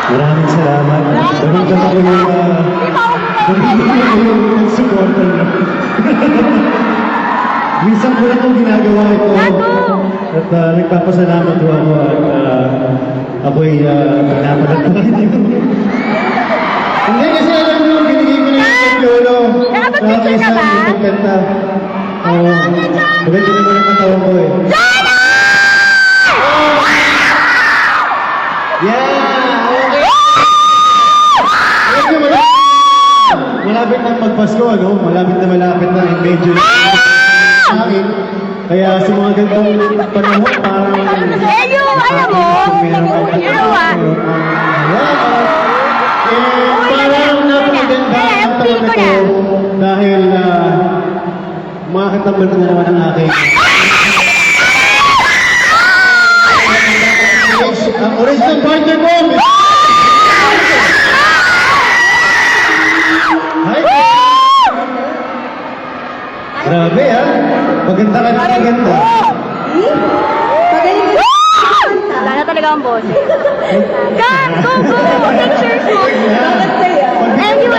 Maraming salamat. Nagandang ko yung supporter niyo. Minsan ko lang itong ginagawa ito. At nagpapasalamat ko ako at ako'y pinapanood pa rin yun. Hindi kasi alam mo, binigay ko na yung Piolo. Nakapag-picture ka ba? Maganda. Oo. Maganda naman ang katawan ko eh. Yeah! Okay! Alam nyo, malapit na magpasko, no? Malapit na. Medyo na sa akin. Kaya sa mga gandang panahon, parang... Elio, alam mo? Nag-uulawa. Parang napakaganda ang taon na ito. Dahil makakatambal ko na naman ang aking... Ang original partner ko! Hi! Grabe ah! Maganda ka na maganda. Wala na talaga ang boss. Come, go! Pictures mo! Elio!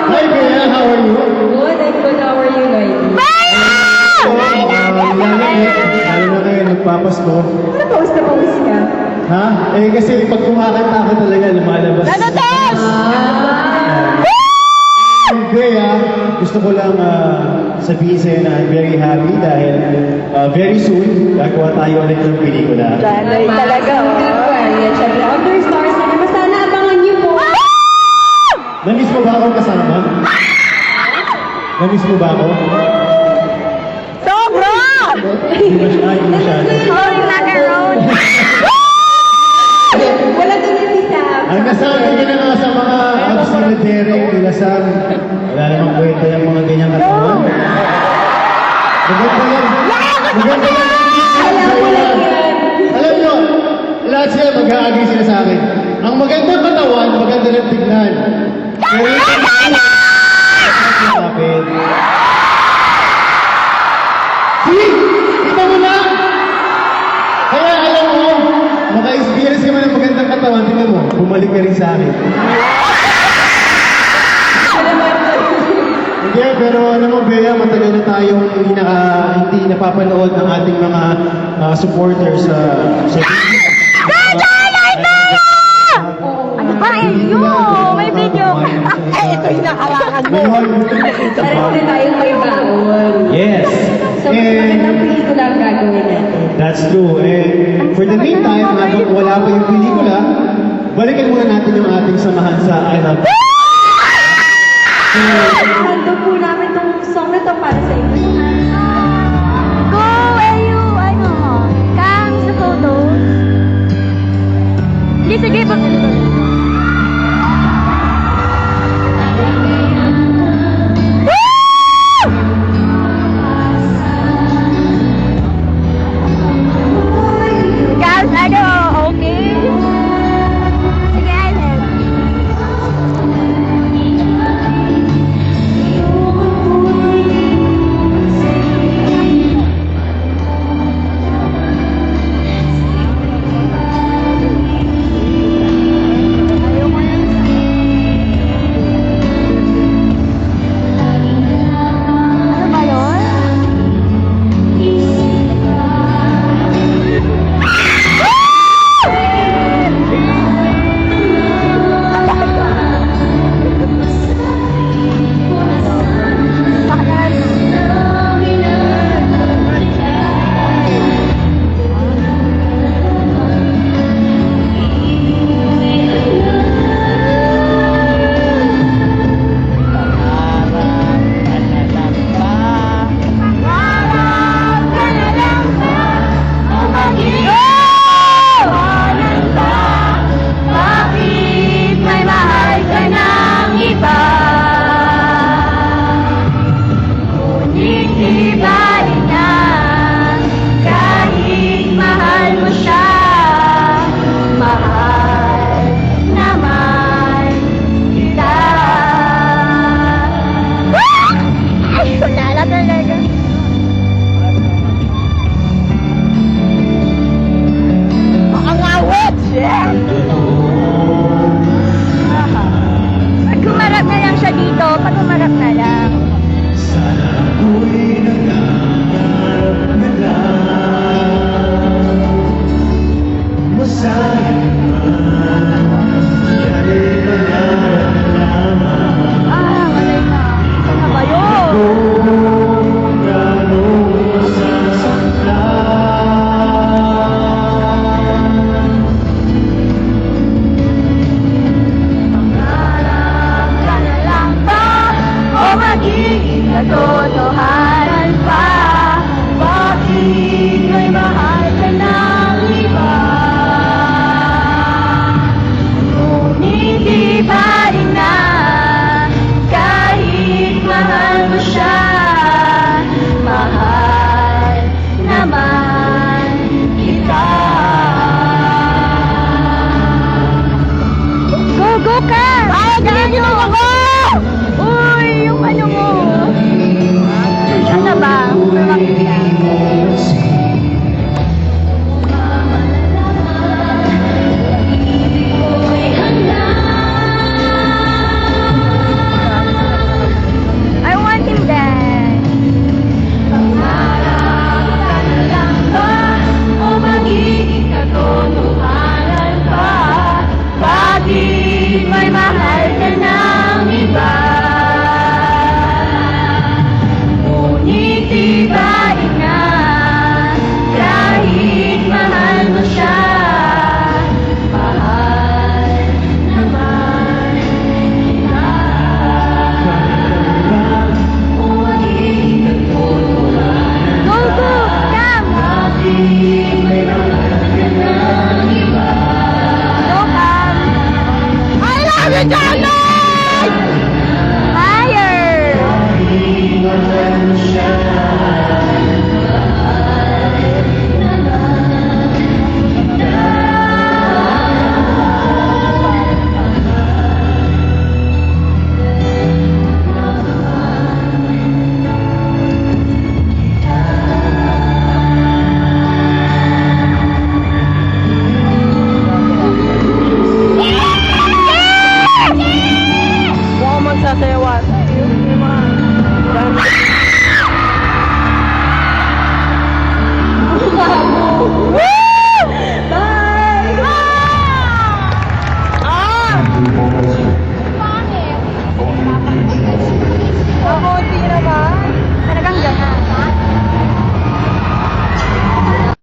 Hi Bea, how are you? Good, I'm good. How are you, Lloyd? Lalo na kayo nagpapasko. Pause na pause ka. Ha? Eh kasi pag kumakanta ako talaga lumalabas. Nanotes! Bea, gusto ko lang sabihin sa'yo na I'm very happy dahil very soon gagawa tayo ulit ng pelikula. Sanay talaga. Aquarius, syempre, Outdoor Stars na naman. Sana abangan niyo po. Namiss mo ba akong kasama? Namiss mo ba ako? Sobra! Hindi masyado. Going like a road. Wala din yung isa. Ang nasabi ko na nga sa mga abs na Derek, nila Sam, wala namang kwenta yung mga ganyang katawan. Maganda lang. Maganda lang. Alam nyo, lahat sila mag-aagi sila sa akin. Ang magandang katawan, maganda ng tignan. Pero yung kapit. See? Kita mo na? Kaya alam mo, maka-experience ka man ng magandang katawan, tingnan mo, bumalik ka rin sa akin. Hindi, pero alam mo, Bea, matagal na tayong hindi napapanood ng ating mga supporters sa Ano ba, Elio? May video ka. Ito yung nakalakan mo. Parang na tayong may baon. Yes. So, mas magandang pelikula ang gagawin natin. That's true. And for the meantime, habang wala pa yung pelikula, balikan muna natin yung ating samahan sa I Love You. Hando po namin itong song na ito para sa inyo. Go, Elio! Ano? Kang sa photos. Hindi, sige.